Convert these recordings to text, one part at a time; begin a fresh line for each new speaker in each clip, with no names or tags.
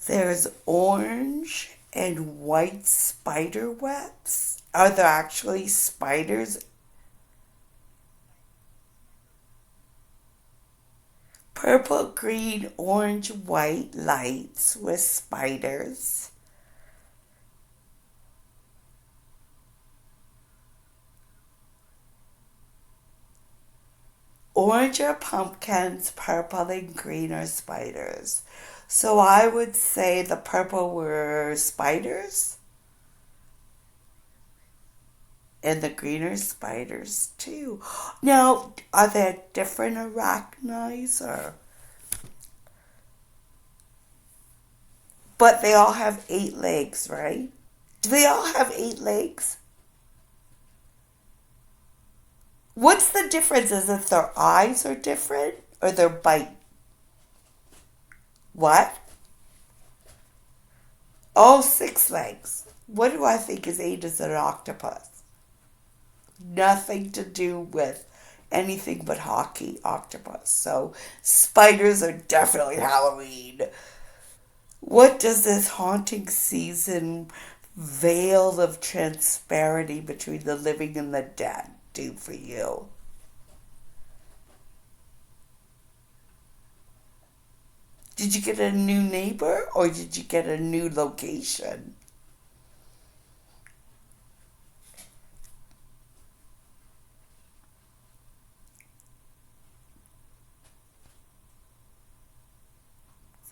There's orange and white spider webs. Are there actually spiders? Purple, green, orange, white lights with spiders. Orange are pumpkins, purple and green are spiders. So I would say the purple were spiders and the green are spiders too. Now, are there different arachnids or but they all have 8 legs, right? Do they all have 8 legs? What's the difference? Is it their eyes are different or their bite? What? Oh, 6 legs. What do I think is eight as an octopus? Nothing to do with anything but hockey octopus. So spiders are definitely Halloween. What does this haunting season veil of transparency between the living and the dead do for you? Did you get a new neighbor or did you get a new location?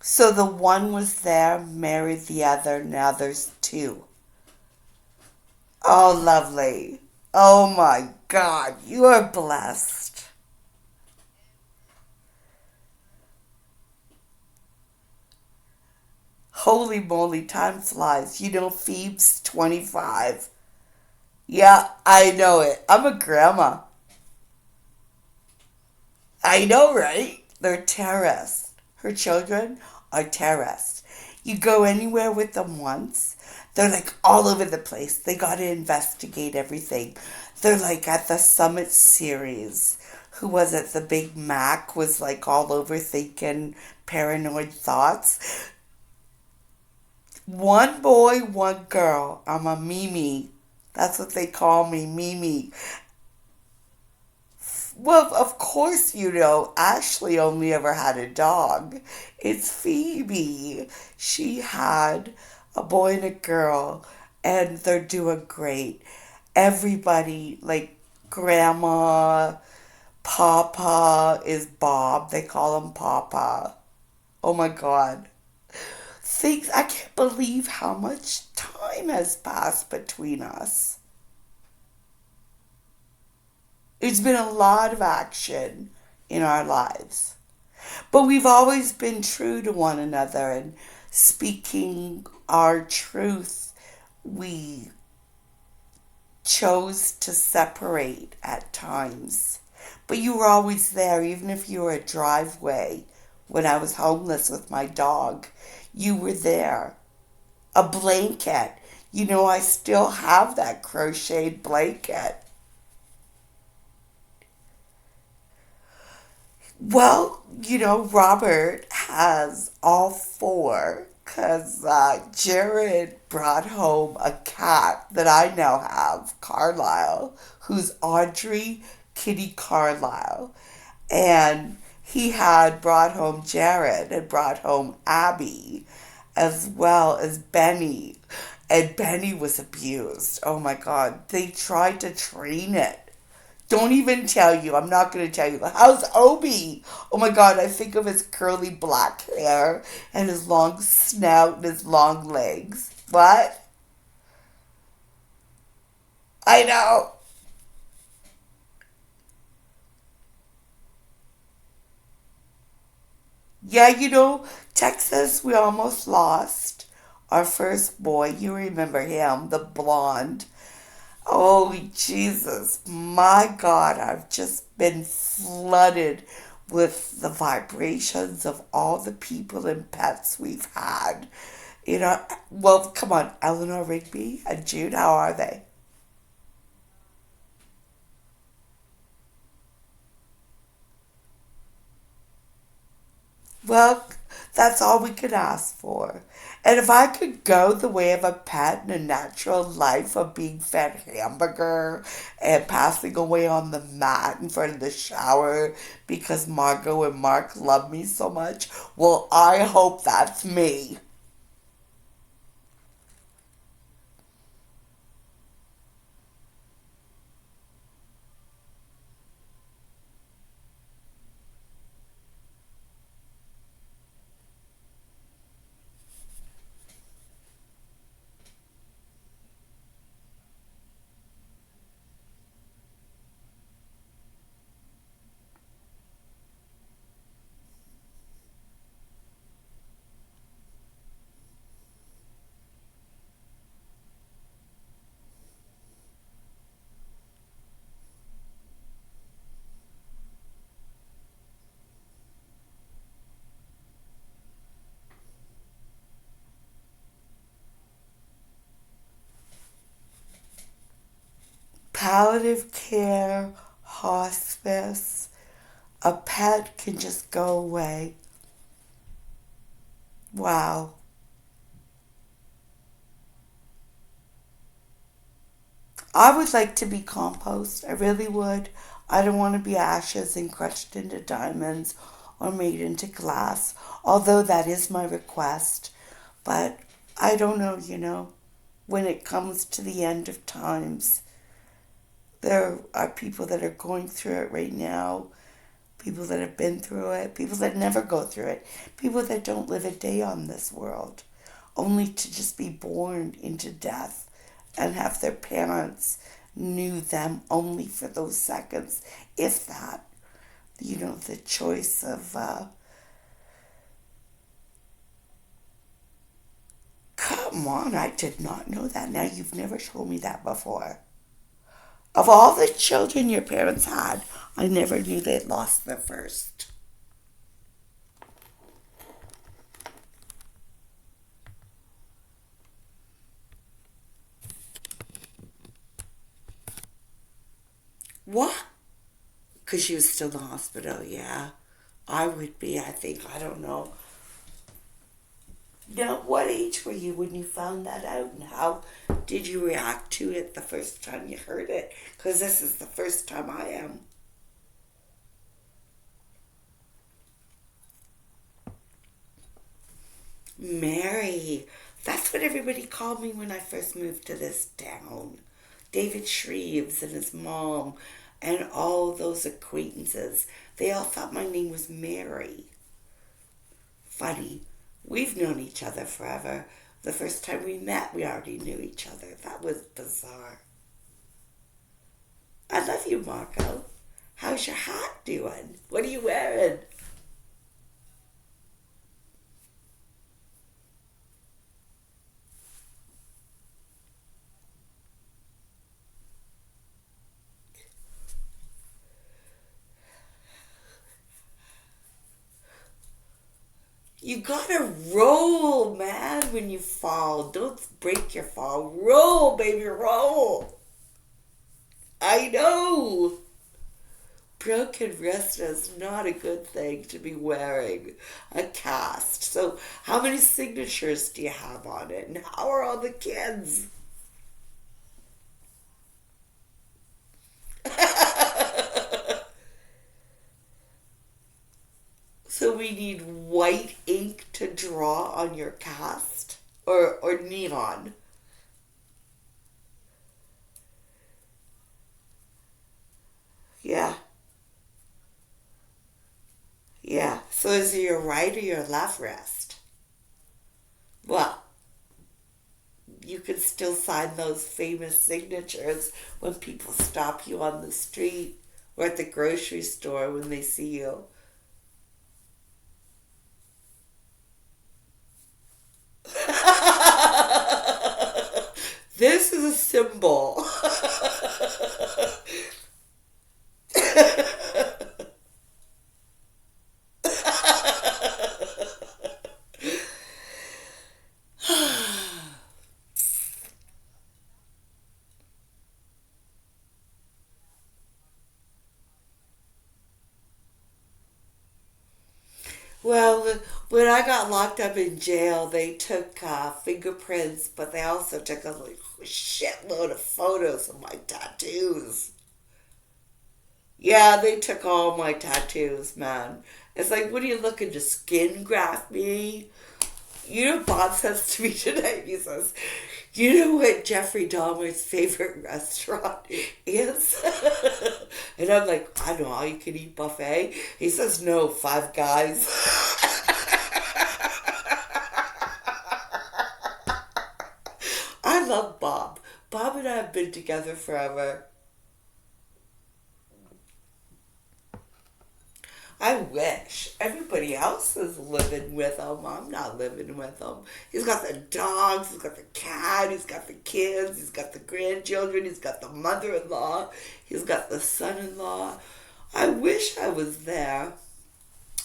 So the one was there, married the other, now there's two. Oh, lovely. Oh my God, you are blessed. Holy moly, time flies. You know, Phoebe's 25. Yeah, I know it. I'm a grandma. I know, right? They're terrorists. Her children are terrorists. You go anywhere with them once, they're like all over the place. They got to investigate everything. They're like at the Summit series. Who was it? The Big Mac was like all over thinking paranoid thoughts. One boy, one girl. I'm a Mimi. That's what they call me, Mimi. Well, of course, you know, Ashley only ever had a dog. It's Phoebe. She had a boy and a girl, and they're doing great. Everybody, like Grandma, Papa is Bob. They call him Papa. Oh my God. Things, I can't believe how much time has passed between us. It's been a lot of action in our lives. But we've always been true to one another and speaking our truth. We chose to separate at times. But you were always there, even if you were a driveway. When I was homeless with my dog, you were there. A blanket. You know, I still have that crocheted blanket. Well, you know, Robert has all four because Jared brought home a cat that I now have, Carlisle, who's Audrey Kitty Carlisle. And he had brought home Jared and brought home Abby as well as Benny. And Benny was abused. Oh my God. They tried to train it. Don't even tell you. I'm not going to tell you. How's Obi? Oh my God, I think of his curly black hair and his long snout and his long legs. What? I know. Yeah, you know, Texas, we almost lost our first boy. You remember him, the blonde. Oh, Jesus. My God, I've just been flooded with the vibrations of all the people and pets we've had. You know, well, come on, Eleanor Rigby and Jude, how are they? Well, That's all we could ask for. And if I could go the way of a pet in a natural life of being fed hamburger and passing away on the mat in front of the shower because Margot and Mark love me so much, well, I hope that's me. Palliative care, hospice, a pet can just go away. Wow. I would like to be compost. I really would. I don't want to be ashes and crushed into diamonds or made into glass, although that is my request. But I don't know, when it comes to the end of times, there are people that are going through it right now, people that have been through it, people that never go through it, people that don't live a day on this world, only to just be born into death and have their parents knew them only for those seconds, if that. The choice of, come on, I did not know that. Now, you've never told me that before. Of all the children your parents had, I never knew they'd lost their first. What? Because she was still in the hospital, yeah. I would be, I think, I don't know. Now, what age were you when you found that out, and how did you react to it the first time you heard it? Because this is the first time I am. Mary. That's what everybody called me when I first moved to this town. David Shreves and his mom and all those acquaintances. They all thought my name was Mary. Funny. We've known each other forever. The first time we met, we already knew each other. That was bizarre. I love you, Marco. How's your hat doing? What are you wearing? You gotta roll, man, when you fall. Don't break your fall. Roll, baby, roll. I know. Broken wrist is not a good thing to be wearing a cast. So, how many signatures do you have on it? And how are all the kids? So, we need white ink to draw on your cast? Or neon? Yeah, yeah. So, is it your right or your left wrist? Well, you can still sign those famous signatures when people stop you on the street or at the grocery store when they see you. This is a symbol. Well, When I got locked up in jail, they took fingerprints, but they also took a shitload of photos of my tattoos. Yeah, they took all my tattoos, man. It's like, what are you looking to skin graft me? You know, Bob says to me today, he says, you know what Jeffrey Dahmer's favorite restaurant is? And I'm like, I don't know, all you can eat buffet. He says, no, Five Guys. I love Bob. Bob and I have been together forever. I wish everybody else is living with him. I'm not living with him. He's got the dogs, he's got the cat, he's got the kids, he's got the grandchildren, he's got the mother in law, he's got the son in law. I wish I was there.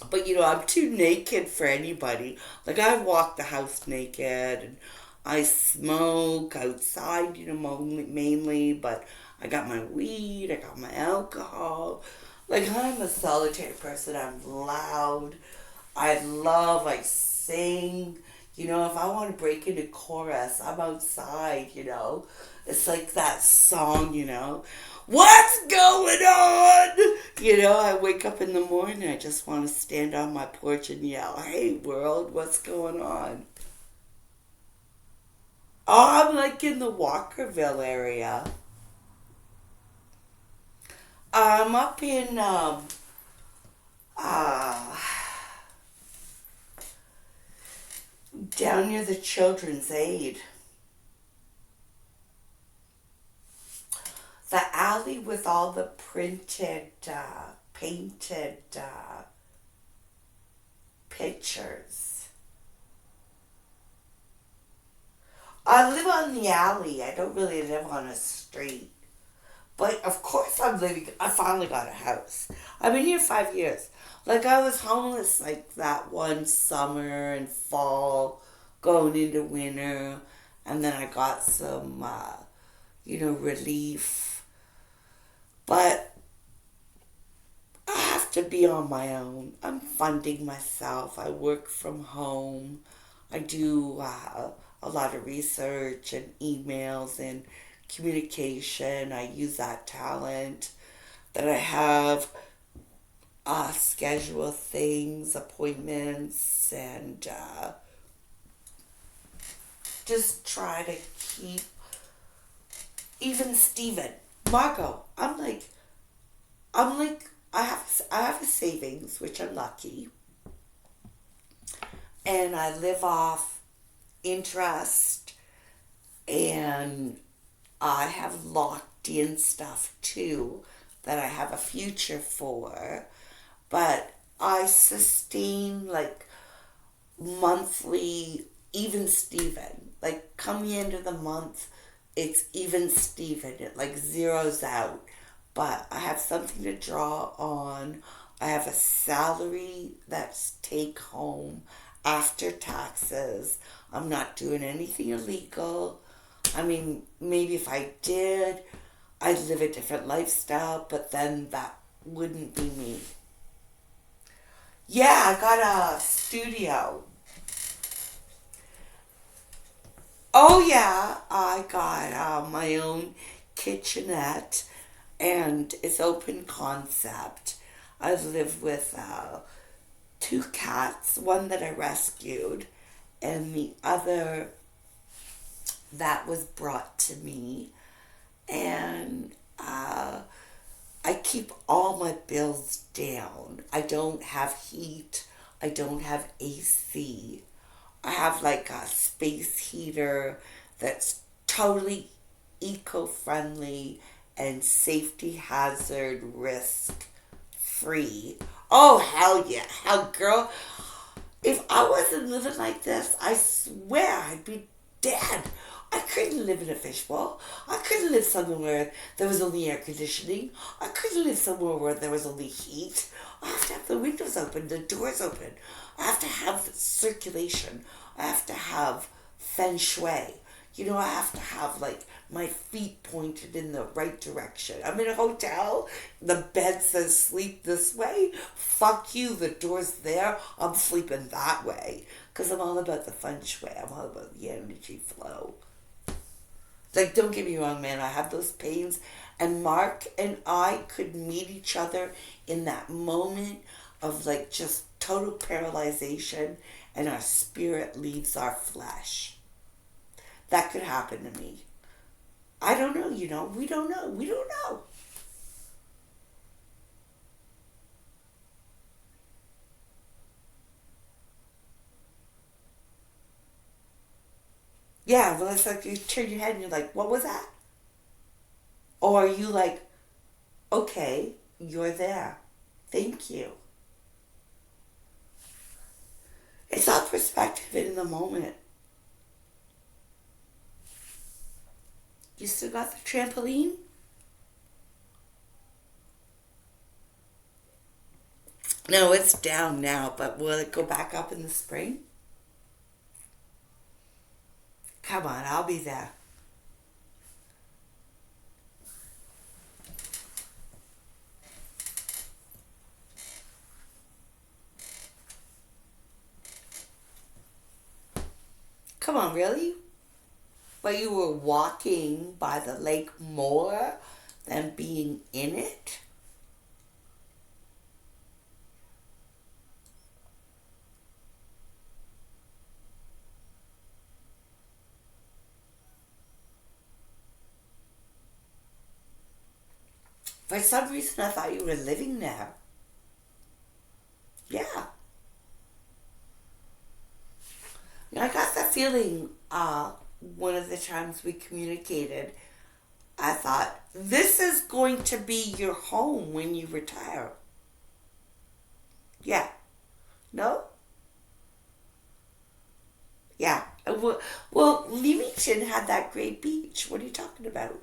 But I'm too naked for anybody. Like, I walk the house naked and I smoke outside, mainly, but I got my weed, I got my alcohol. Like, I'm a solitary person. I'm loud. I sing. If I want to break into chorus, I'm outside. It's like that song. What's going on? I wake up in the morning. I just want to stand on my porch and yell, hey, world, what's going on? Oh, I'm like in the Walkerville area. I'm up in uh, down near the Children's Aid. The alley with all the printed, painted pictures. I live on the alley. I don't really live on a street. But of course I finally got a house. I've been here 5 years. Like, I was homeless like that one summer and fall, going into winter. And then I got some, relief. But I have to be on my own. I'm funding myself. I work from home. I do a lot of research and emails and communication. I use that talent that I have, schedule things, appointments, and just try to keep even Steven. Margot, I have a savings, which I'm lucky, and I live off interest, and I have locked in stuff too that I have a future for, but I sustain like monthly, even Steven. Like, coming into the month, it's even Steven. It like zeroes out. But I have something to draw on. I have a salary that's take home after taxes. I'm not doing anything illegal. I mean, maybe if I did, I'd live a different lifestyle, but then that wouldn't be me. Yeah, I got a studio. Oh, yeah, I got my own kitchenette, and it's open concept. I live with two cats, one that I rescued, and the other that was brought to me. And I keep all my bills down. I don't have heat. I don't have AC. I have like a space heater that's totally eco-friendly and safety hazard risk free. Oh, hell yeah. Hell, girl. If I wasn't living like this, I swear I'd be dead. I couldn't live in a fishbowl. I couldn't live somewhere where there was only air conditioning. I couldn't live somewhere where there was only heat. I have to have the windows open, the doors open. I have to have circulation. I have to have feng shui. I have to have like my feet pointed in the right direction. I'm in a hotel, the bed says sleep this way. Fuck you, the door's there. I'm sleeping that way. Because I'm all about the feng shui, I'm all about the energy flow. Like, don't get me wrong, man, I have those pains. And Mark and I could meet each other in that moment of like just total paralyzation and our spirit leaves our flesh. That could happen to me. I don't know, we don't know. We don't know. Yeah, well, it's like you turn your head and you're like, what was that? Or are you like, okay, you're there. Thank you. It's all perspective in the moment. You still got the trampoline? No, it's down now, but will it go back up in the spring? Come on, I'll be there. Come on, really? But you were walking by the lake more than being in it? For some reason, I thought you were living there. Yeah. I got that feeling one of the times we communicated. I thought, this is going to be your home when you retire. Yeah. No? Yeah. Well, Leamington had that great beach. What are you talking about?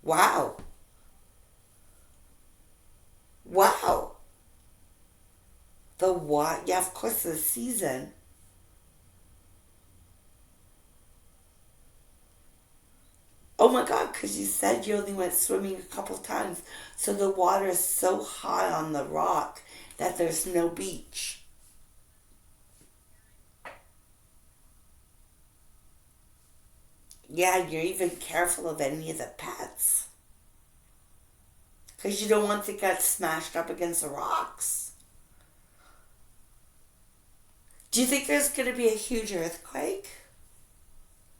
Wow. Wow. The what? Yeah, of course, the season. Oh my God, because you said you only went swimming a couple times. So the water is so high on the rock that there's no beach. Yeah, you're even careful of any of the pets. Because you don't want to get smashed up against the rocks. Do you think there's going to be a huge earthquake?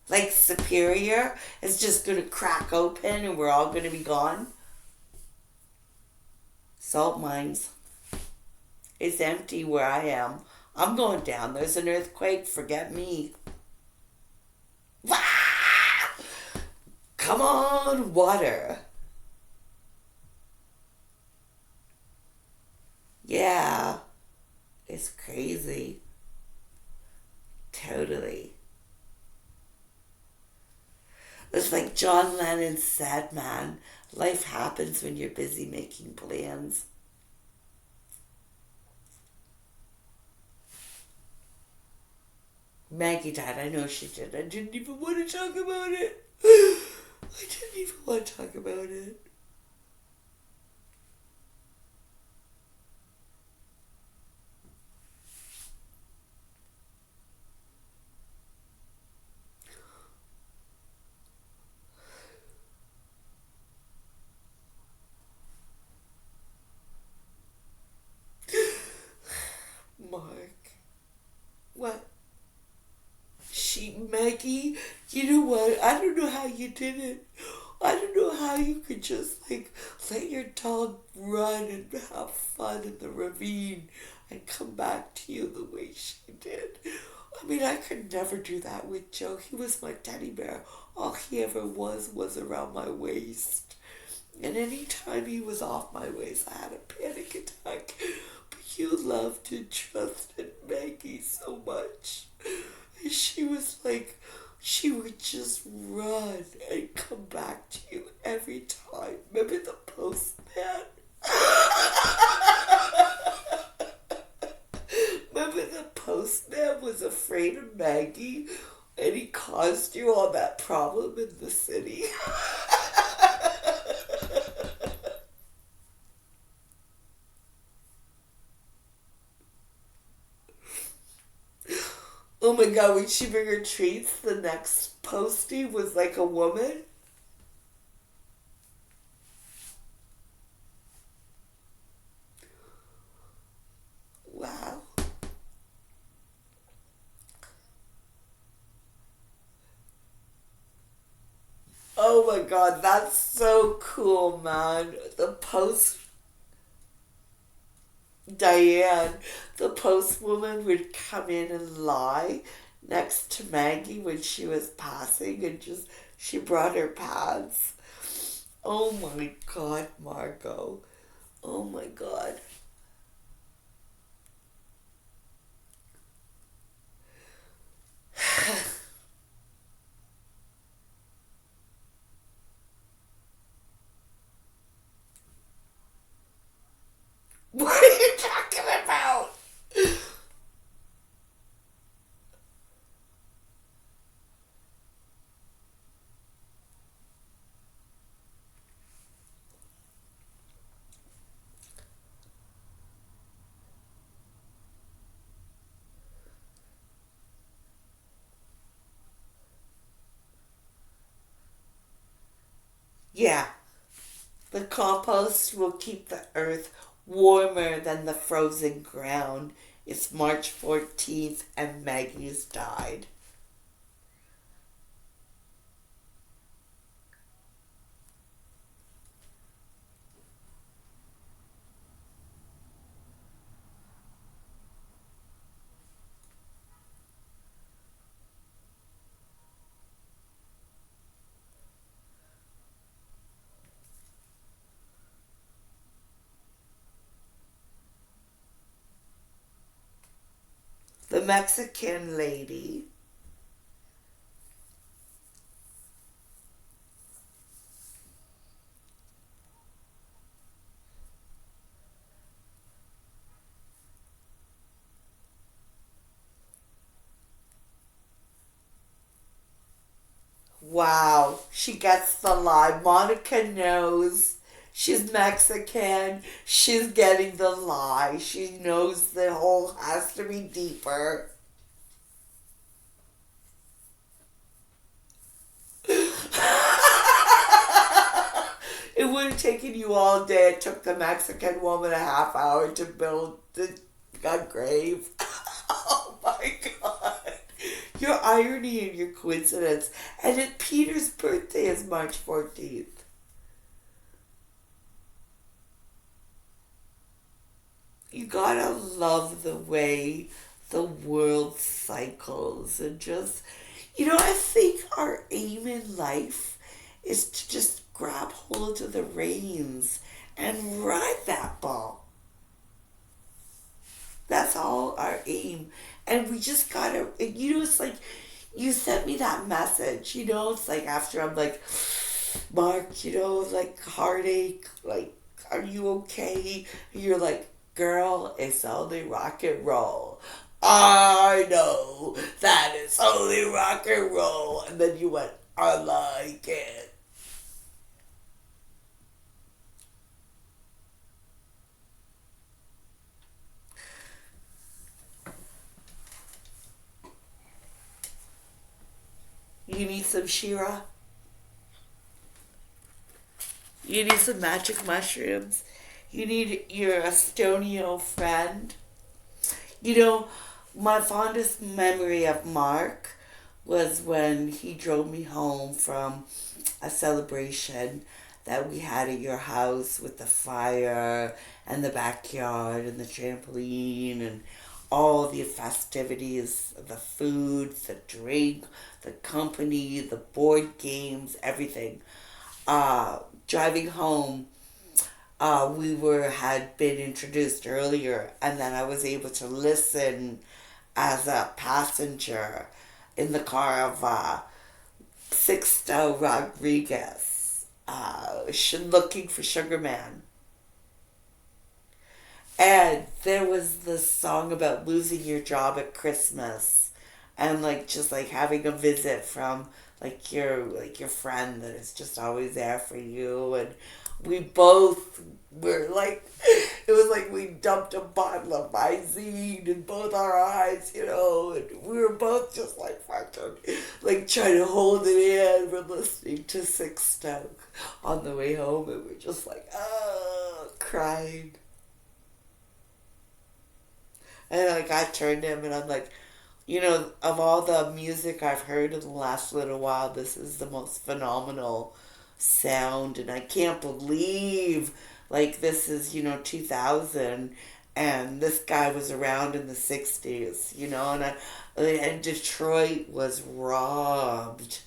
Like Superior is just going to crack open and we're all going to be gone? Salt mines. It's empty where I am. I'm going down. There's an earthquake. Forget me. Ah! Come on, water. Yeah, it's crazy. Totally. It's like John Lennon said, man. Life happens when you're busy making plans. Maggie died. I know she did. I didn't even want to talk about it. I didn't even want to talk about it. Mark. What? Maggie, you know what? I don't know how you did it. I don't know how you could just like let your dog run and have fun in the ravine and come back to you the way she did. I mean, I could never do that with Joe. He was my teddy bear. All he ever was around my waist. And any time he was off my waist, I had a panic attack. But you loved and trusted Maggie so much. And she was like, she would just run and come back to you every time. Remember the postman? Remember the postman was afraid of Maggie and he caused you all that problem in the city. Oh my god, when she bring her treats, the next postie was like a woman. Wow. Oh my god, that's so cool, man. The post Diane, the postwoman would come in and lie next to Maggie when she was passing and just she brought her pads. Oh my god, Margot. Oh my god. What are you talking about? Yeah, the compost will keep the earth warmer than the frozen ground. It's March 14th and Maggie's died. The Mexican lady. Wow, she gets the lie. Monica knows she's Mexican. She's getting the lie. She knows the hole has to be deeper. It would have taken you all day. It took the Mexican woman a half hour to build a grave. Oh my god. Your irony and your coincidence. And then Peter's birthday is March 14th. You gotta love the way the world cycles and just, I think our aim in life is to just grab hold of the reins and ride that ball. That's all our aim. And we just gotta, it's like you sent me that message, it's like after I'm like, Mark, like heartache, like, are you okay? And you're like, girl, it's only rock and roll. I know that it's only rock and roll. And then you went, I like it. You need some Shira. You need some magic mushrooms. You need your Estonio friend. You know, my fondest memory of Mark was when he drove me home from a celebration that we had at your house with the fire and the backyard and the trampoline and all the festivities, the food, the drink, the company, the board games, everything. Driving home, we were had been introduced earlier, and then I was able to listen as a passenger in the car of Sixto Rodriguez, looking for Sugar Man. And there was this song about losing your job at Christmas and like just like having a visit from like your friend that is just always there for you, and we both were like, it was like we dumped a bottle of Visine in both our eyes, and we were both just like fucking like trying to hold it in. We're listening to Six Stoke on the way home, and we're just like, crying. And like I turned to him and I'm like, of all the music I've heard in the last little while, this is the most phenomenal sound, and I can't believe like this is 2000, and this guy was around in the 60s, and Detroit was robbed,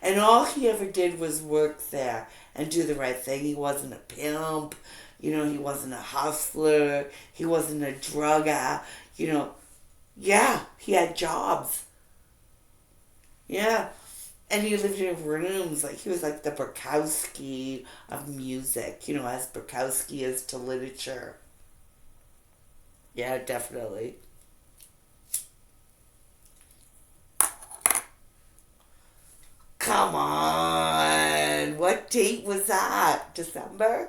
and all he ever did was work there and do the right thing. He wasn't a pimp, he wasn't a hustler, he wasn't a drug addict, yeah, he had jobs, yeah, and he lived in rooms, like he was like the Bukowski of music, as Bukowski is to literature. Yeah, definitely. Come on. What date was that? December?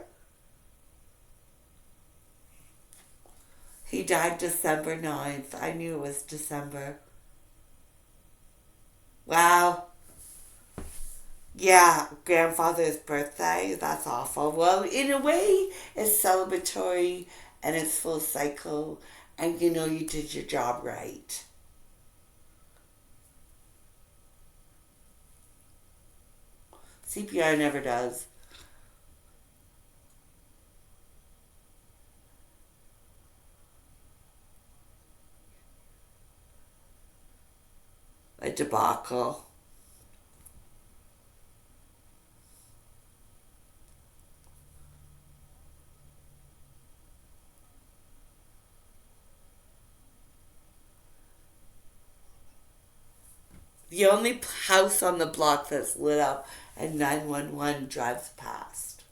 He died December 9th. I knew it was December. Wow. Yeah, grandfather's birthday. That's awful. Well, in a way, it's celebratory and it's full cycle, and you did your job right. CPR never does. A debacle. The only house on the block that's lit up and 911 drives past.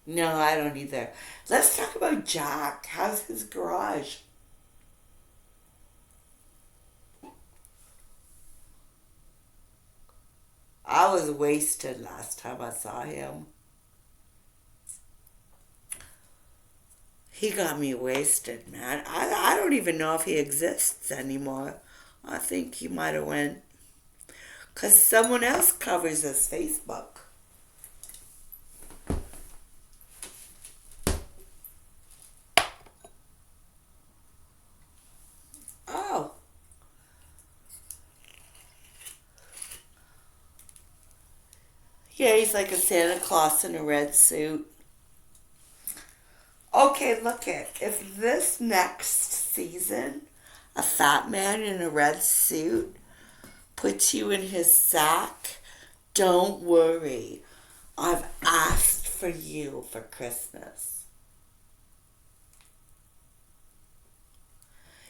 No, I don't either. Let's talk about Jack. How's his garage? I was wasted last time I saw him. He got me wasted, man. I don't even know if he exists anymore. I think he might have went. Because someone else covers his Facebook. Oh. Yeah, he's like a Santa Claus in a red suit. Okay, look it. If this next season, a fat man in a red suit puts you in his sack, don't worry. I've asked for you for Christmas.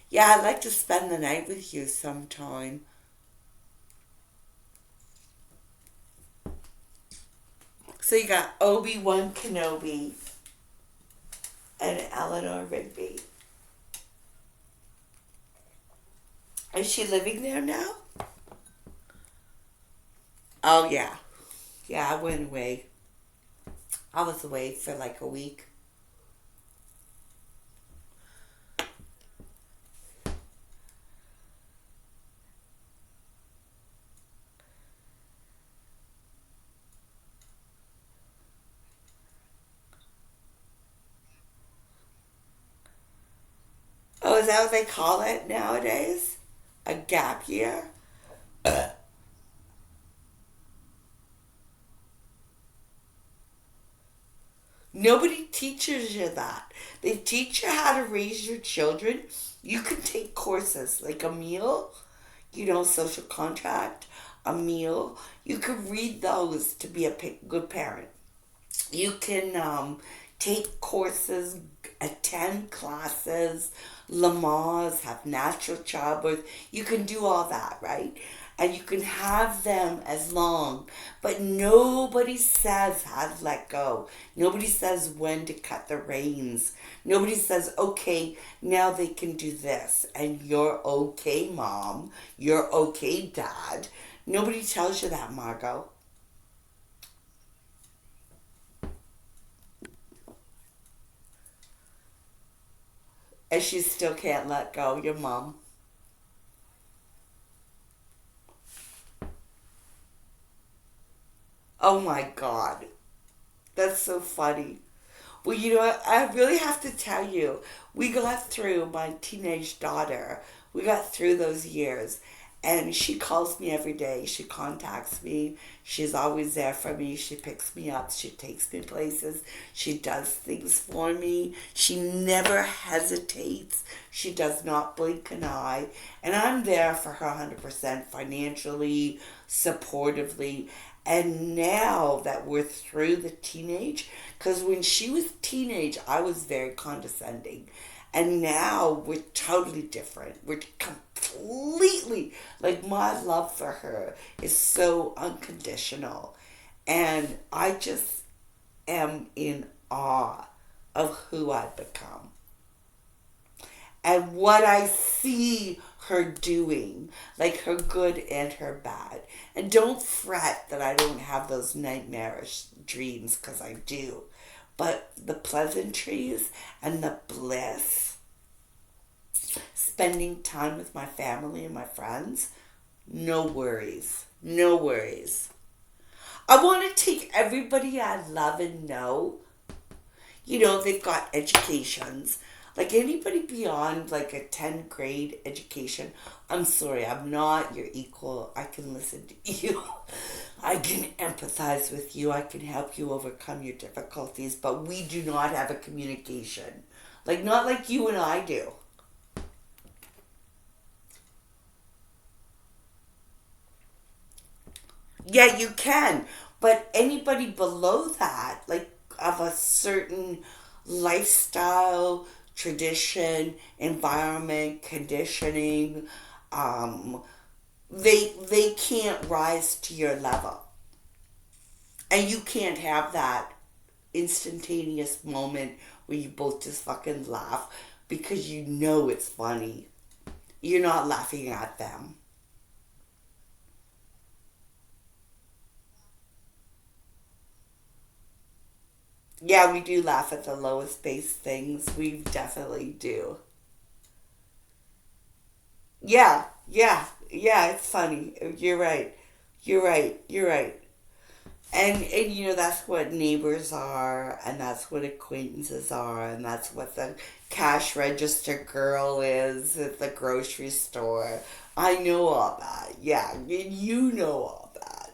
Yeah, I'd like to spend the night with you sometime. So you got Obi-Wan Kenobi and Eleanor Rigby. Is she living there now? Oh, yeah. Yeah, I went away. I was away for like a week. Oh, is that what they call it nowadays? A gap year? Nobody teaches you that. They teach you how to raise your children. You can take courses like a meal, social contract, a meal. You can read those to be a good parent. You can take courses, attend classes, Lamaze, have natural childbirth. You can do all that, right? And you can have them as long, but nobody says how to let go. Nobody says when to cut the reins. Nobody says, okay, now they can do this, and you're okay, mom. You're okay, dad. Nobody tells you that, Margot. And she still can't let go, your mom. Oh my God. That's so funny. Well, you know what? I really have to tell you, we got through my teenage daughter. We got through those years. And she calls me every day. She contacts me. She's always there for me. She picks me up. She takes me places. She does things for me. She never hesitates. She does not blink an eye. And I'm there for her 100% financially, supportively. And now that we're through the teenage, because when she was teenage, I was very condescending. And now we're totally different. We're completely, like, my love for her is so unconditional. And I just am in awe of who I've become and what I see her doing, like her good and her bad. And don't fret that I don't have those nightmarish dreams, because I do. But the pleasantries and the bliss, spending time with my family and my friends, no worries. No worries. I want to take everybody I love and know, they've got educations. Like anybody beyond like a 10th grade education, I'm sorry, I'm not your equal. I can listen to you. I can empathize with you. I can help you overcome your difficulties, but we do not have a communication. Like, not like you and I do. Yeah, you can. But anybody below that, like of a certain lifestyle, tradition, environment, conditioning, um, they can't rise to your level. And you can't have that instantaneous moment where you both just fucking laugh because you know it's funny. You're not laughing at them. Yeah, we do laugh at the lowest base things. We definitely do. Yeah, yeah, yeah, it's funny. You're right. You're right. You're right. And that's what neighbors are, and that's what acquaintances are, and that's what the cash register girl is at the grocery store. I know all that. Yeah, you know all that.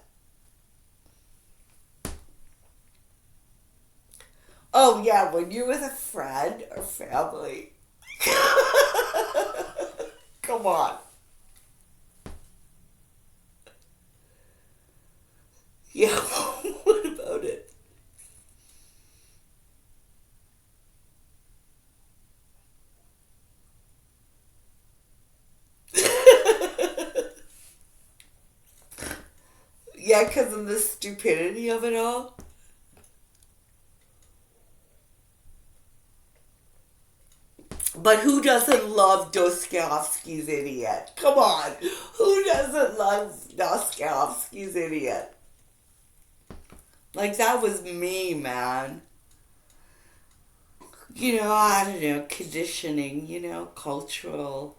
Oh yeah, when you're with a friend or family. Come on. Yeah, what about it? Yeah, because of the stupidity of it all. But who doesn't love Dostoevsky's Idiot? Come on. Who doesn't love Dostoevsky's Idiot? Like, that was me, man. I don't know, conditioning, cultural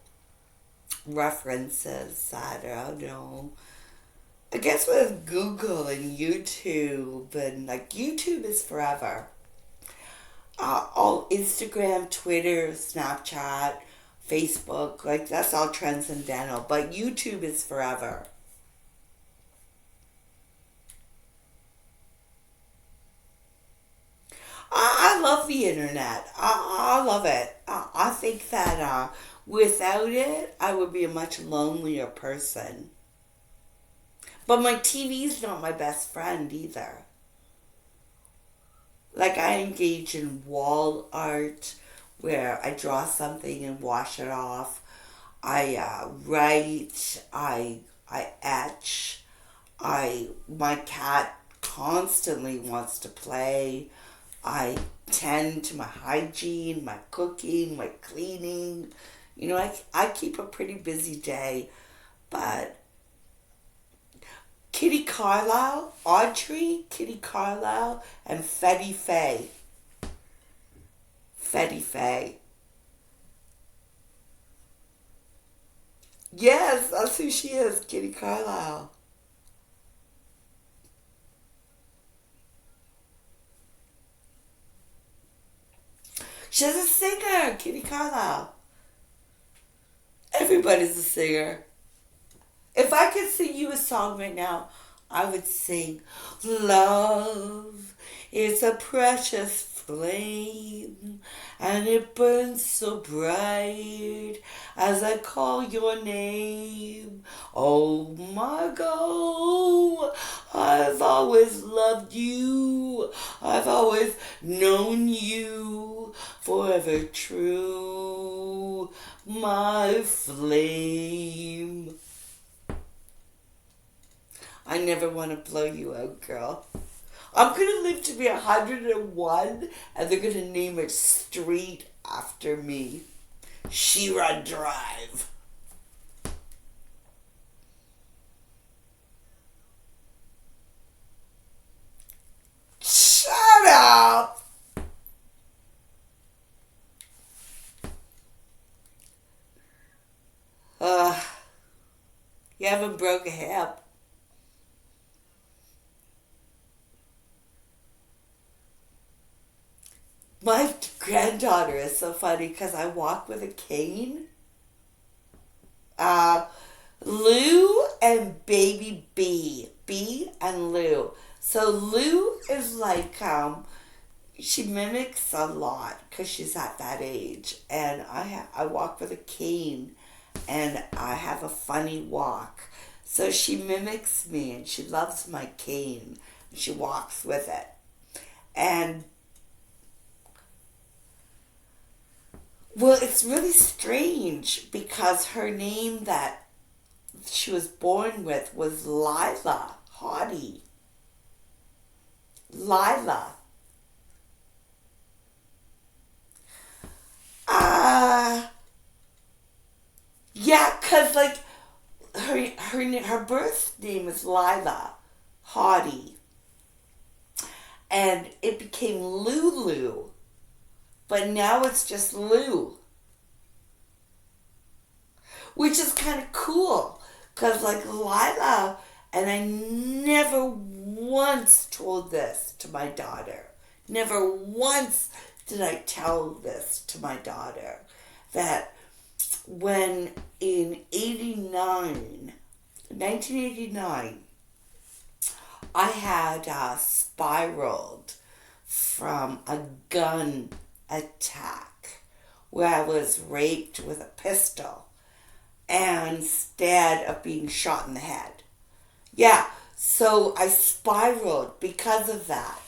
references. I don't know. I guess with Google and YouTube, and like YouTube is forever. All Instagram, Twitter, Snapchat, Facebook, like that's all transcendental. But YouTube is forever. I love the internet. I love it. I think that without it, I would be a much lonelier person. But my TV's not my best friend either. Like I engage in wall art where I draw something and wash it off. I write. I etch. My cat constantly wants to play. I tend to my hygiene, my cooking, my cleaning. I keep a pretty busy day, but Kitty Carlisle, Audrey, Kitty Carlisle, and Fetty Faye. Fetty Faye. Yes, that's who she is, Kitty Carlisle. She's a singer, Kitty Carlisle. Everybody's a singer. If I could sing you a song right now, I would sing, Love is a precious flame, and it burns so bright as I call your name. Oh, Margot, I've always loved you. I've always known you forever true, my flame. I never want to blow you out, girl. I'm gonna live to be 101, and they're gonna name a street after me. Shira Drive. Shut up! Uh, you haven't broke a hip. My granddaughter is so funny because I walk with a cane. Uh, Lou and baby B. B and Lou. So Lou is like, she mimics a lot because she's at that age. And I walk with a cane and I have a funny walk. So she mimics me and she loves my cane. She walks with it. And well, it's really strange because her name that she was born with was Lila Hottie. Lila. Uh, yeah, cause like her birth name is Lila Hottie, and it became Lulu, but now it's just Lou, which is kind of cool, cause like Lila, and I never once told this to my daughter. Never once did I tell this to my daughter that when in 1989, I had spiraled from a gun attack where I was raped with a pistol and instead of being shot in the head. Yeah, so I spiraled because of that.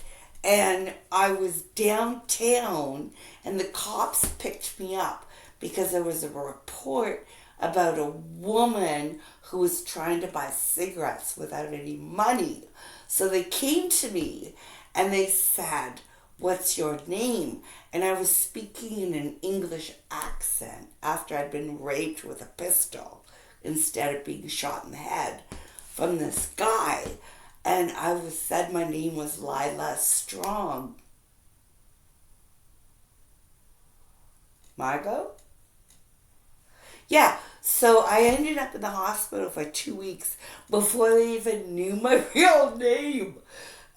And I was downtown and the cops picked me up because there was a report about a woman who was trying to buy cigarettes without any money. So they came to me and they said, "What's your name?" And I was speaking in an English accent after I'd been raped with a pistol instead of being shot in the head from this guy. And I was said my name was Lila Strong. Margot? Yeah, so I ended up in the hospital for 2 weeks before they even knew my real name.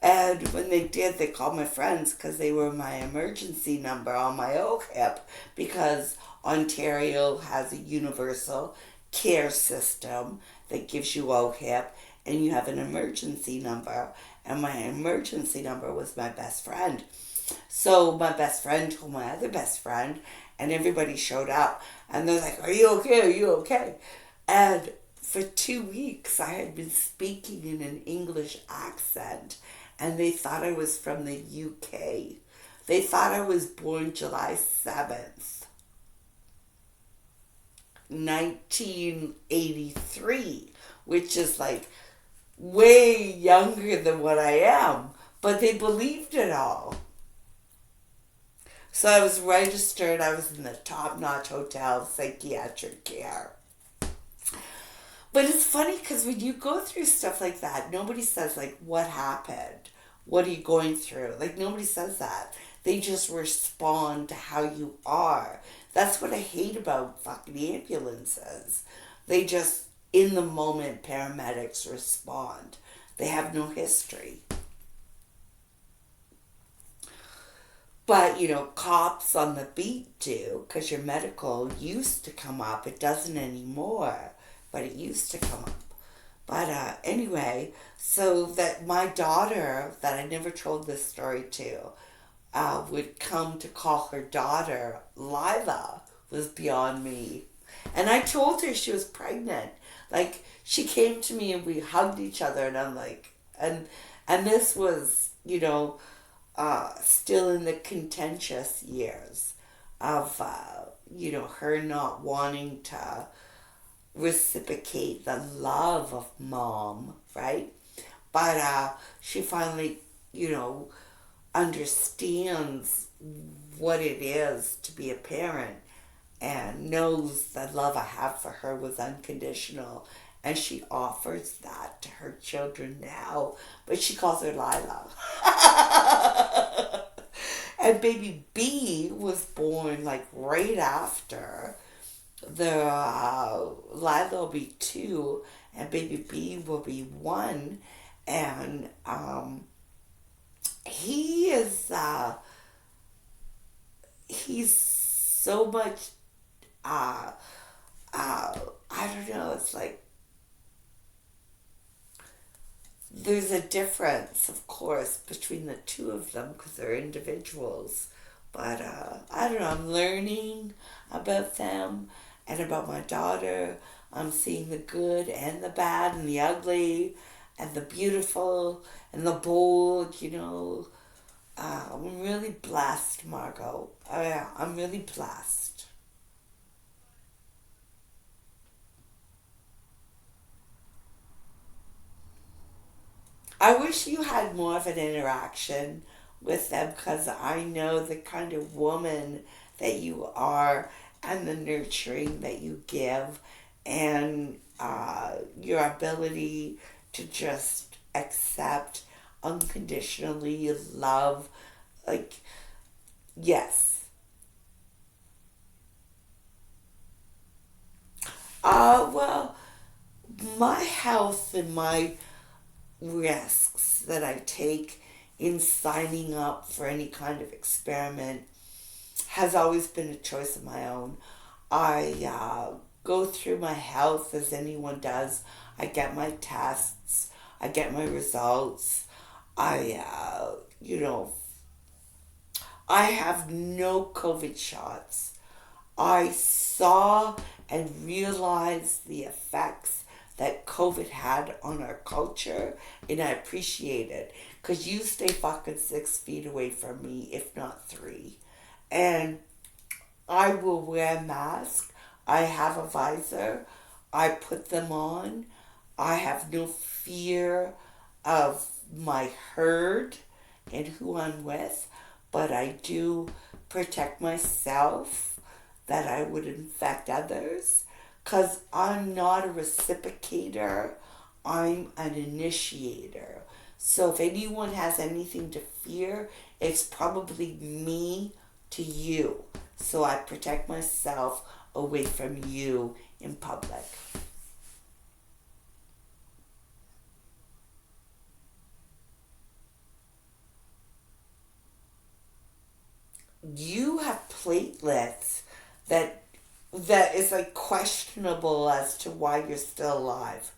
And when they did, they called my friends because they were my emergency number on my OHIP because Ontario has a universal care system that gives you OHIP and you have an emergency number. And my emergency number was my best friend. So my best friend told my other best friend, and everybody showed up. And they're like, "Are you okay? Are you okay?" And for 2 weeks, I had been speaking in an English accent. and they thought I was from the UK. They thought I was born July 7th, 1983, which is like way younger than what I am. But they believed it all. So I was registered, I was in the top notch hotel, psychiatric care. But it's funny because when you go through stuff like that, nobody says, like, what happened? What are you going through? Like, nobody says that. They just respond to how you are. That's what I hate about fucking ambulances. They just, in the moment, paramedics respond. They have no history. But, cops on the beat do, because your medical used to come up. It doesn't anymore, but it used to come up. But anyway, so that my daughter, that I never told this story to, would come to call her daughter Lila was beyond me. And I told her she was pregnant. Like, she came to me and we hugged each other, and I'm like, and this was, still in the contentious years of, her not wanting to reciprocate the love of mom, right? But she finally, understands what it is to be a parent and knows the love I have for her was unconditional. And she offers that to her children now, but she calls her Lila. And baby B was born like right after the Lila will be 2 and baby B will be 1. And he is he's so much I don't know, it's like there's a difference, of course, between the two of them because they're individuals. But I don't know, I'm learning about them and about my daughter. I'm seeing the good and the bad and the ugly and the beautiful and the bold, I'm really blessed, Margot. I'm really blessed. I wish you had more of an interaction with them because I know the kind of woman that you are and the nurturing that you give and your ability to just accept unconditionally love. Like, yes. Well, my health and my risks that I take in signing up for any kind of experiment has always been a choice of my own. I go through my health as anyone does. I get my tests, I get my results. I, I have no COVID shots. I saw and realized the effects that COVID had on our culture, and I appreciate it. Because you stay fucking 6 feet away from me, if not 3. And I will wear a mask. I have a visor. I put them on. I have no fear of my herd and who I'm with, but I do protect myself that I would infect others because I'm not a reciprocator, I'm an initiator. So if anyone has anything to fear, it's probably me to you. So I protect myself away from you in public. You have platelets that is like questionable as to why you're still alive.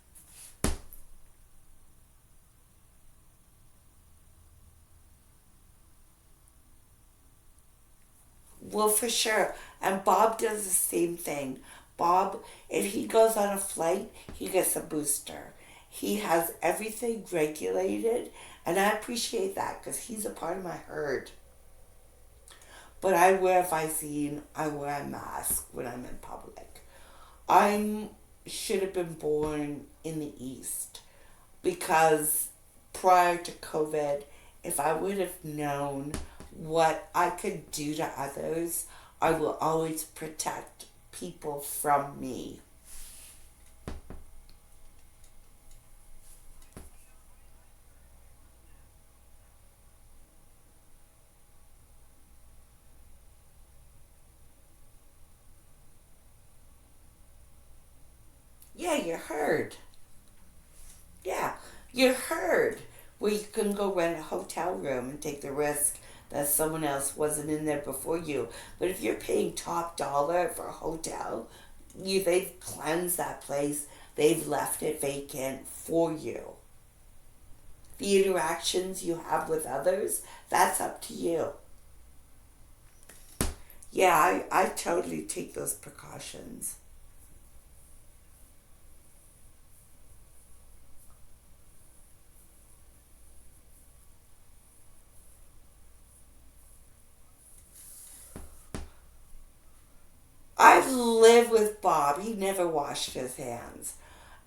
Well, for sure. And Bob does the same thing. Bob, if he goes on a flight, he gets a booster. He has everything regulated And I appreciate that because he's a part of my herd. But I wear Visine, I wear a mask when I'm in public. I should have been born in the East because prior to COVID, if I would have known what I could do to others, I will always protect people from me. Yeah, you're heard. Yeah, you're heard. Where you can go rent a hotel room and take the risk that someone else wasn't in there before you. But if you're paying top dollar for a hotel, they've cleansed that place. They've left it vacant for you. The interactions you have with others, that's up to you. Yeah, I totally take those precautions. I live with Bob. He never washed his hands.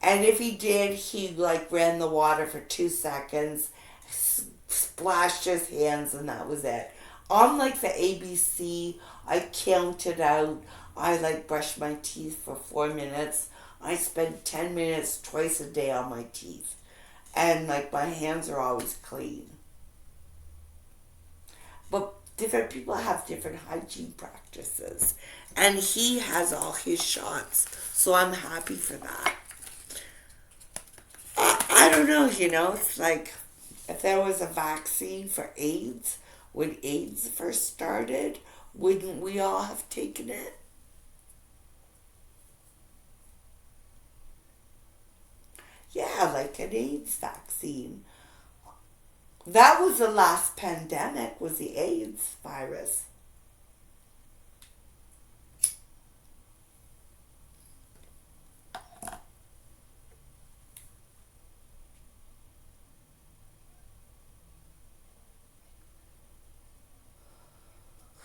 And if he did, he like ran the water for 2 seconds, splashed his hands, and that was it. On like the ABC, I counted out. I like brushed my teeth for 4 minutes. I spend 10 minutes twice a day on my teeth, and like my hands are always clean. But different people have different hygiene practices, and he has all his shots, so I'm happy for that. I don't know, it's like if there was a vaccine for AIDS, when AIDS first started, wouldn't we all have taken it? Yeah, like an AIDS vaccine. That was the last pandemic, was the AIDS virus.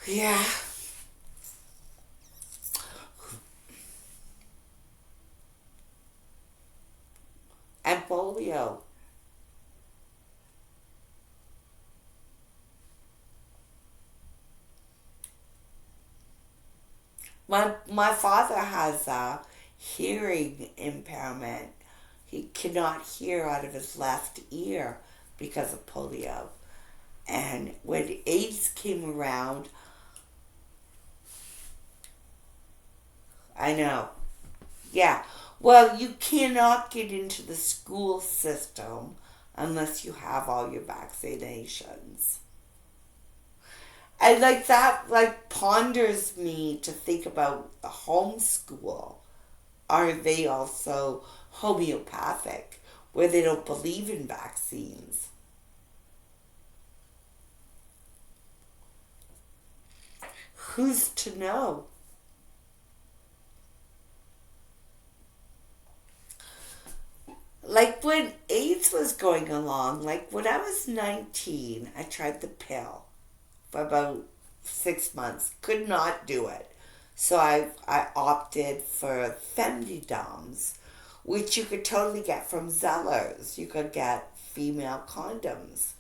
Yeah, and polio. My father has a hearing impairment. He cannot hear out of his left ear because of polio. And when AIDS came around, I know. Yeah. Well, you cannot get into the school system unless you have all your vaccinations. And like that like ponders me to think about the homeschool. Are they also homeopathic where they don't believe in vaccines? Who's to know? Like when AIDS was going along, like when I was 19, I tried the pill for about 6 months. Could not do it. So I opted for Femdidums, which you could totally get from Zellers. You could get female condoms.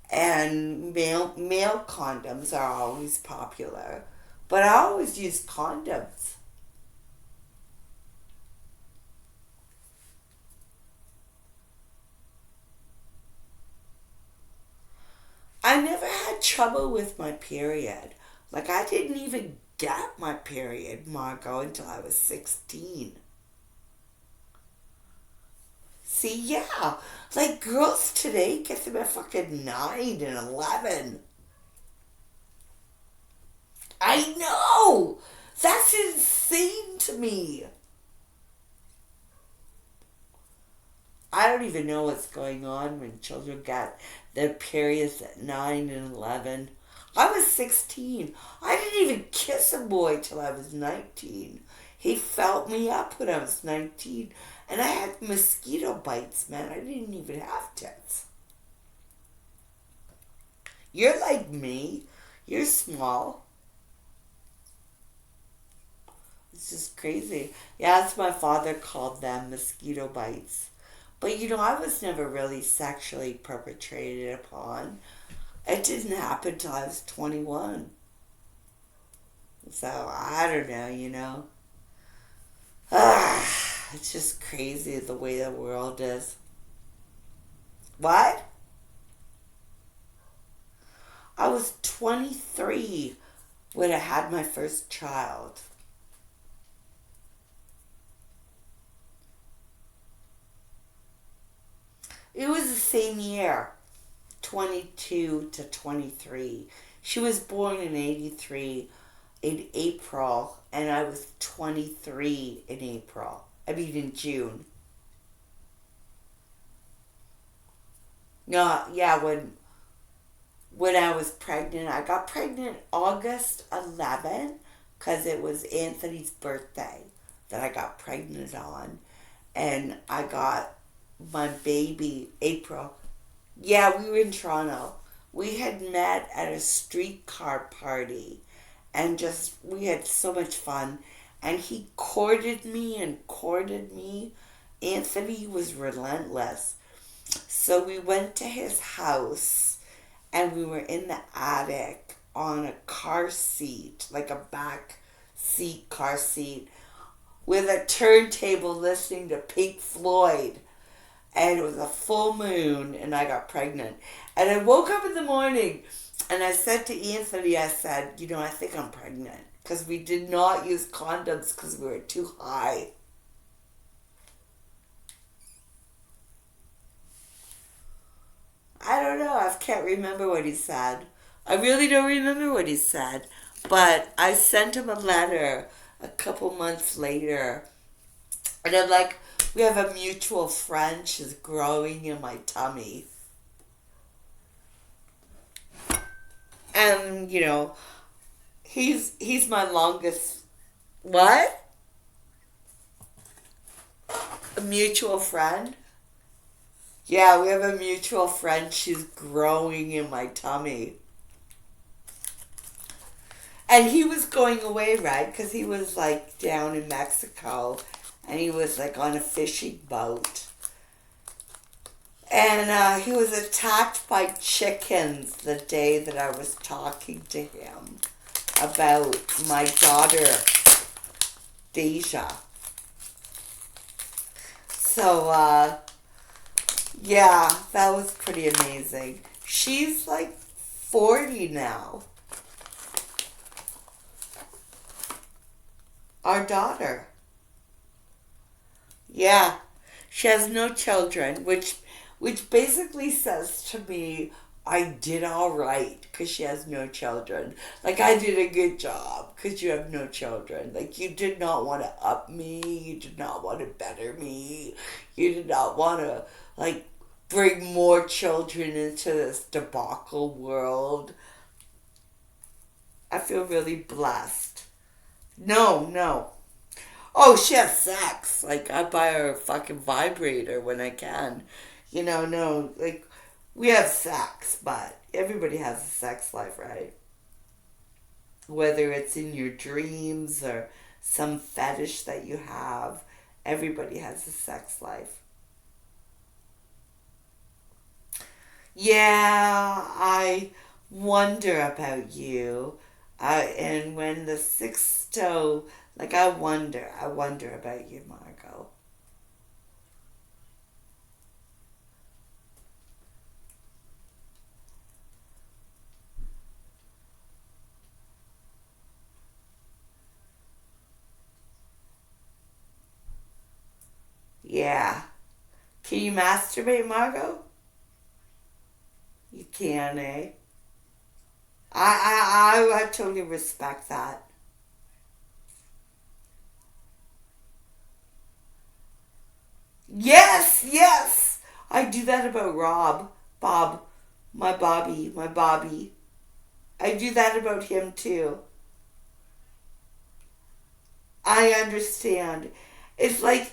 And male condoms are always popular. But I always use condoms. I never had trouble with my period. Like I didn't even get my period, Margot, until I was 16. See, yeah. Like girls today get them at fucking 9 and 11. I know! That's insane to me. I don't even know what's going on when children get their periods at 9 and 11. I was 16. I didn't even kiss a boy till I was 19. He felt me up when I was 19. And I had mosquito bites, man. I didn't even have tits. You're like me. You're small. It's just crazy. Yeah, that's my father called them mosquito bites. But I was never really sexually perpetrated upon. It didn't happen till I was 21. So I don't know. It's just crazy the way the world is. What? I was 23 when I had my first child. It was the same year, 22 to 23. She was born in 83 in April, and I was 23 in April. I mean, in June. No, yeah, when I was pregnant, I got pregnant August 11th because it was Anthony's birthday that I got pregnant on. And I got my baby April. Yeah, we were in Toronto. We had met at a streetcar party and just, we had so much fun. And he courted me and courted me. Anthony was relentless. So we went to his house and we were in the attic on a car seat, like a back seat car seat, with a turntable listening to Pink Floyd. And it was a full moon and I got pregnant. And I woke up in the morning and I said to Anthony, I said, I think I'm pregnant. Because we did not use condoms because we were too high. I don't know. I can't remember what he said. I really don't remember what he said. But I sent him a letter a couple months later. And I'm like, we have a mutual friend. She's growing in my tummy. And, he's my longest... What? A mutual friend? Yeah, we have a mutual friend. She's growing in my tummy. And he was going away, right? Because he was like down in Mexico and he was like on a fishing boat. And he was attacked by chickens the day that I was talking to him about my daughter, Deja. So, yeah, that was pretty amazing. She's like 40 now. Our daughter. Yeah. She has no children, which basically says to me I did all right because she has no children. Like, I did a good job because you have no children. Like, you did not want to up me. You did not want to better me. You did not want to, like, bring more children into this debacle world. I feel really blessed. No, no. Oh, she has sex. Like, I buy her a fucking vibrator when I can. No, like, we have sex, but everybody has a sex life, right? Whether it's in your dreams or some fetish that you have, everybody has a sex life. Yeah, I wonder about you. And when the sixth toe, like, I wonder about you, Margot. Yeah. Can you masturbate, Margot? You can, eh? I totally respect that. Yes, yes. I do that about Bob, my Bobby. I do that about him too. I understand. It's like,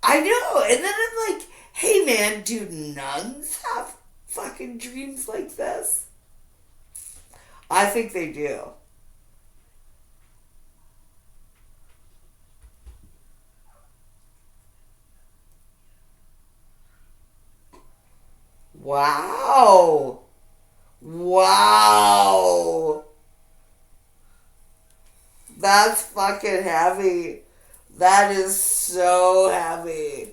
I know. And then I'm like, hey man, do nuns have fucking dreams like this? I think they do. Wow. Wow. That's fucking heavy. That is so heavy.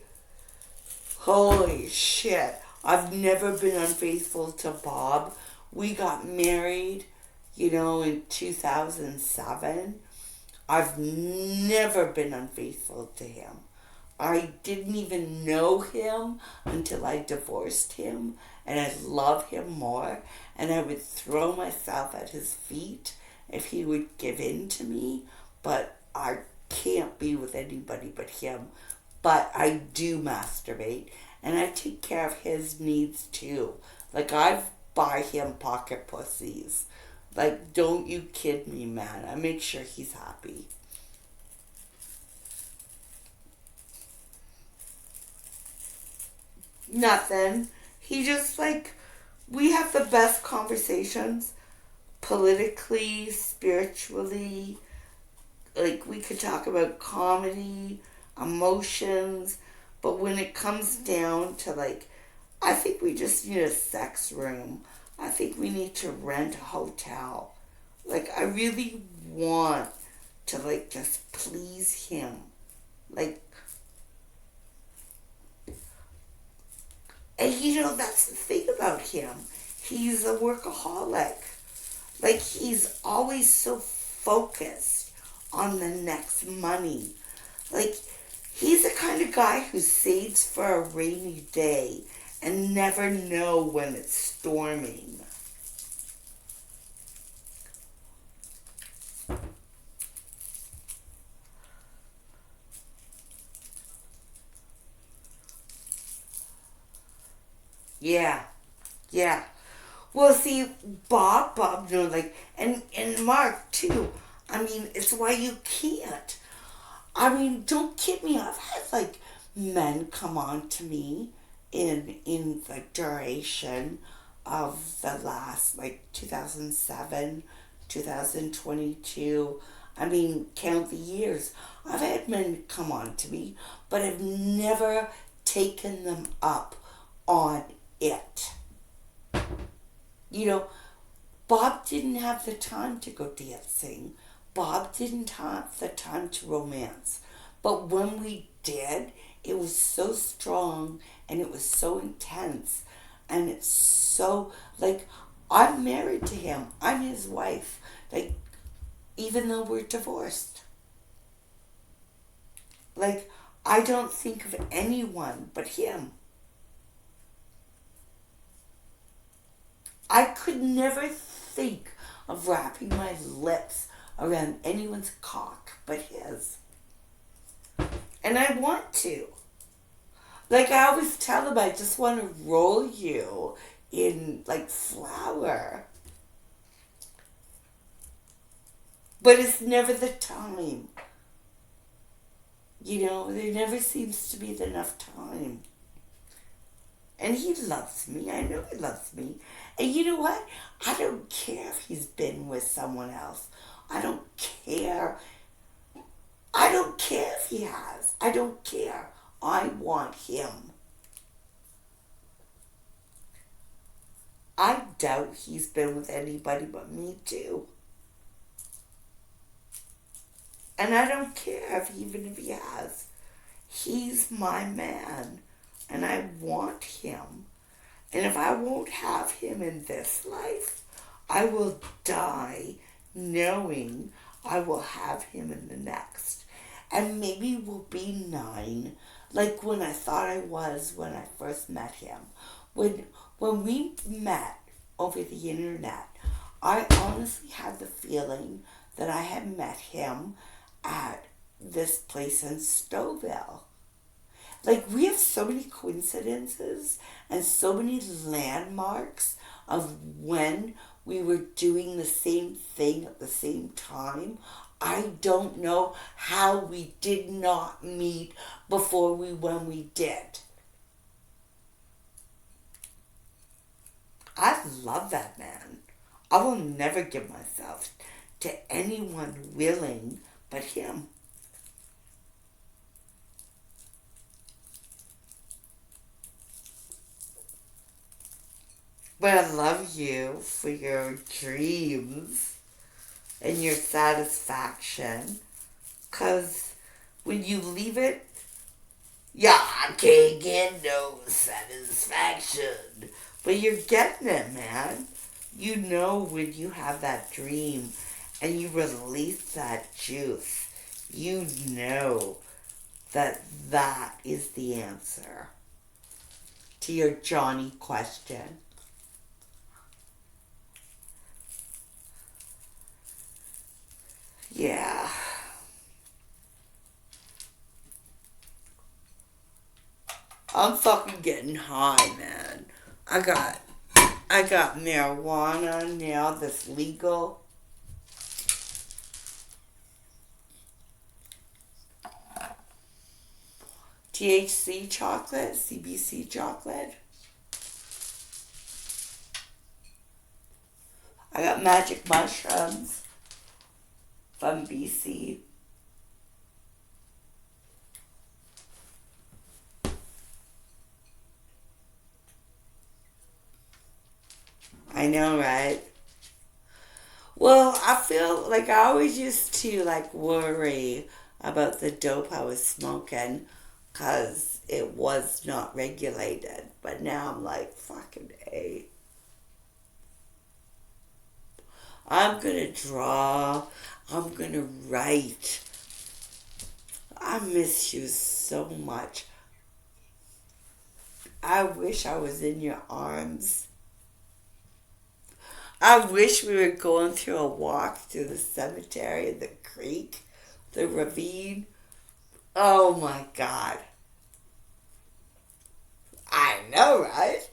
Holy shit. I've never been unfaithful to Bob. We got married, in 2007. I've never been unfaithful to him. I didn't even know him until I divorced him, and I love him more, and I would throw myself at his feet if he would give in to me, but I can't be with anybody but him. But I do masturbate, and I take care of his needs too. Like, I buy him pocket pussies. Like, don't you kid me, man. I make sure he's happy. Nothing. He just, like, we have the best conversations politically, spiritually. Like, we could talk about comedy, emotions, but when it comes down to, like, I think we just need a sex room. I think we need to rent a hotel. Like, I really want to, like, just please him. Like, and that's the thing about him. He's a workaholic. Like, he's always so focused on the next money. Like, he's the kind of guy who saves for a rainy day and never know when it's storming. Yeah, yeah. Well, see, Bob, like, and Mark too. I mean, it's why you can't. I mean, don't kid me. I've had like men come on to me in the duration of the last like 2007, 2022. I mean, count the years. I've had men come on to me, but I've never taken them up on it. You know, Bob didn't have the time to go dancing. Bob didn't have the time to romance. But when we did, it was so strong and it was so intense. And it's so, like, I'm married to him. I'm his wife. Like, even though we're divorced. Like, I don't think of anyone but him. I could never think of wrapping my lips around anyone's cock but his. And I want to. Like, I always tell him I just want to roll you in, like, flour. But it's never the time. There never seems to be enough time. And he loves me. I know he loves me. And you know what? I don't care if he's been with someone else. I don't care. I don't care if he has. I don't care. I want him. I doubt he's been with anybody but me too. And I don't care even if he has. He's my man. And I want him. And if I won't have him in this life, I will die knowing I will have him in the next. And maybe we'll be nine, like when I thought I was when I first met him. When we met over the internet, I honestly had the feeling that I had met him at this place in Stouffville. Like, we have so many coincidences and so many landmarks of when we were doing the same thing at the same time. I don't know how we did not meet before when we did. I love that man. I will never give myself to anyone willing but him. But I love you for your dreams and your satisfaction. Because when you leave it, yeah, I can't get no satisfaction. But you're getting it, man. You know when you have that dream and you release that juice, you know that that is the answer to your Johnny question. Yeah. I'm fucking getting high, man. I got I got marijuana now that's legal. THC chocolate, CBC chocolate. I got magic mushrooms from BC. I know, right? Well, I feel like I always used to like worry about the dope I was smoking because it was not regulated. But now I'm like, fucking A. I'm gonna draw. I'm gonna write. I miss you so much. I wish I was in your arms. I wish we were going through a walk through the cemetery, the creek, the ravine. Oh my god. I know, right?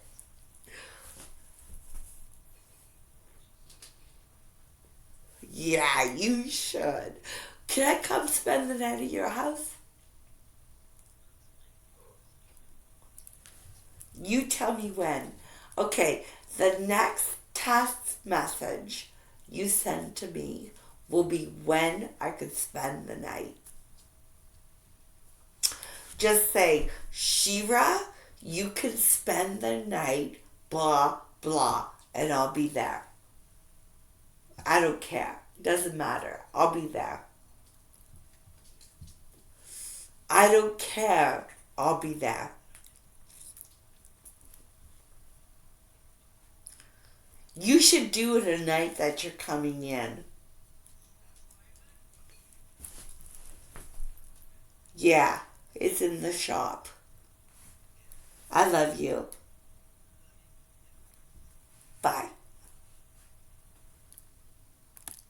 Yeah, you should. Can I come spend the night at your house? You tell me when. Okay, the next text message you send to me will be when I could spend the night. Just say, Shira, you can spend the night, blah, blah, and I'll be there. I don't care. Doesn't matter. I'll be there. I don't care. I'll be there. You should do it a night that you're coming in. Yeah, it's in the shop. I love you.